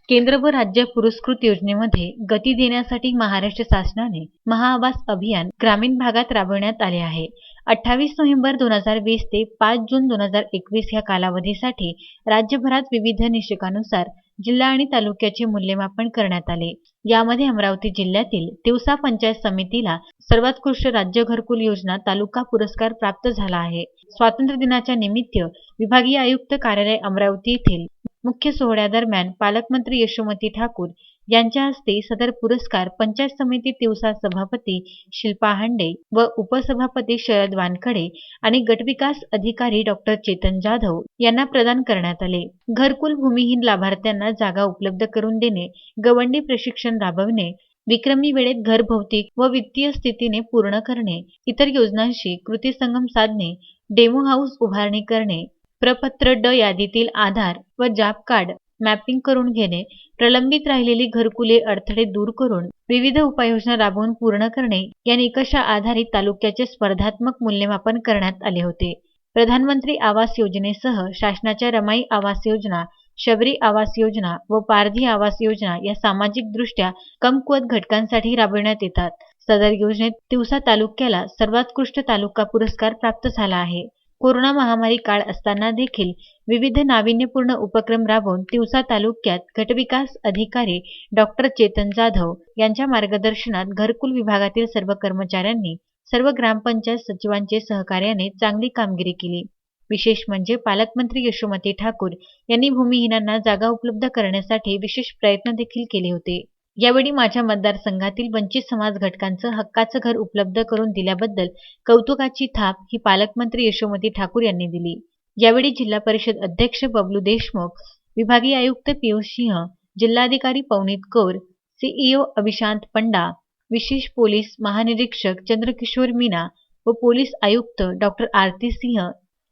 केंद्र व राज्य पुरस्कृत योजनेमध्ये गती देण्यासाठी महाराष्ट्र शासनाने महाआवास अभियान ग्रामीण भागात राबवण्यात आले आहे। 28 नोव्हेंबर 2020 ते 5 जून 2021 या कालावधीसाठी राज्यभरात विविध निकषानुसार जिल्हा आणि तालुक्याचे मूल्यमापन करण्यात आले। यामध्ये अमरावती जिल्ह्यातील तिवसा पंचायत समितीला सर्वोत्कृष्ट राज्य घरकुल योजना तालुका पुरस्कार प्राप्त झाला आहे। स्वातंत्र्य दिनाच्या निमित्त विभागीय आयुक्त कार्यालय अमरावती येथील मुख्य सोहळ्यादरम्यान पालकमंत्री यशोमती ठाकूर यांच्या हस्ते सदर पुरस्कार पंचायत समिती तिवसा सभापती शिल्पा हांडे व उपसभापती शरद वानखडे आणि गटविकास अधिकारी डॉक्टर चेतन जाधव यांना प्रदान करण्यात आले। घरकुल भूमिहीन लाभार्थ्यांना जागा उपलब्ध करून देणे, गवंडी प्रशिक्षण राबविणे, विक्रमी वेळेत घर भौतिक व वित्तीय स्थितीने पूर्ण करणे, इतर योजनांशी कृती संगम साधणे, डेमो हाऊस उभारणी करणे, प्रपत्र ड यादीतील आधार व जॉब कार्ड मॅपिंग करून घेणे, प्रलंबित राहिलेली घरकुले अडथळे दूर करून विविध उपाययोजना राबवून पूर्ण करणे या निकषा आधारित तालुक्याचे स्पर्धात्मक मूल्यमापन करण्यात आले होते। प्रधानमंत्री आवास योजनेसह शासनाच्या रमाई आवास योजना, शबरी आवास योजना व पारधी आवास योजना या सामाजिक दृष्ट्या कमकुवत घटकांसाठी राबविण्यात येतात। सदर योजनेत तिवसा तालुक्याला सर्वोत्कृष्ट तालुका पुरस्कार प्राप्त झाला आहे। कोरोना महामारी काळ असताना देखील विविध नाविन्यपूर्ण उपक्रम राबवून तिवसा तालुक्यात गटविकास अधिकारी डॉक्टर चेतन जाधव यांच्या मार्गदर्शनात घरकुल विभागातील सर्व कर्मचाऱ्यांनी सर्व ग्रामपंचायत सचिवांचे सहकार्याने चांगली कामगिरी केली। विशेष म्हणजे पालकमंत्री यशोमती ठाकूर यांनी भूमिहीनांना जागा उपलब्ध करण्यासाठी विशेष प्रयत्न देखील केले होते। यावेळी माझ्या मतदारसंघातील वंचित समाज घटकांचं हक्काचं घर उपलब्ध करून दिल्याबद्दल कौतुकाची थाप ही पालकमंत्री यशोमती ठाकूर यांनी दिली। यावेळी जिल्हा परिषद अध्यक्ष बबलू देशमुख, विभागीय आयुक्त पियुष सिंह, जिल्हाधिकारी पवनीत कौर, सीईओ अभिशांत पंडा, विशेष पोलीस महानिरीक्षक चंद्रकिशोर मीना व पोलीस आयुक्त डॉक्टर आरती सिंह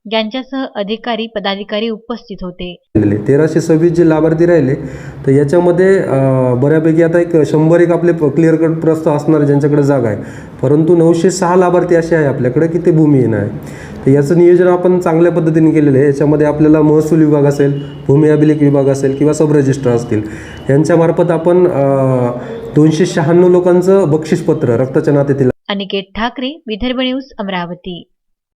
यांच्यासह अधिकारी पदाधिकारी उपस्थित होते। 1326 जे लाभार्थी राहिले तर याच्यामध्ये बऱ्यापैकी आता 100 आपले क्लिअर कट प्रस्ताव असणार ज्यांच्याकडे जागा आहे, परंतु 906 लाभार्थी असे आहे आपल्याकडे की ते भूमिहीन आहे। तर याचं नियोजन आपण चांगल्या पद्धतीने केलेलं आहे। याच्यामध्ये आपल्याला महसूल विभाग असेल, भूमी अभिलेख विभाग असेल किंवा सब रजिस्ट्रार असतील यांच्यामार्फत आपण 296 लोकांचं बक्षीसपत्र रक्ताच्या नात्यातील। अनिकेत ठाकरे, विदर्भ न्यूज, अमरावती।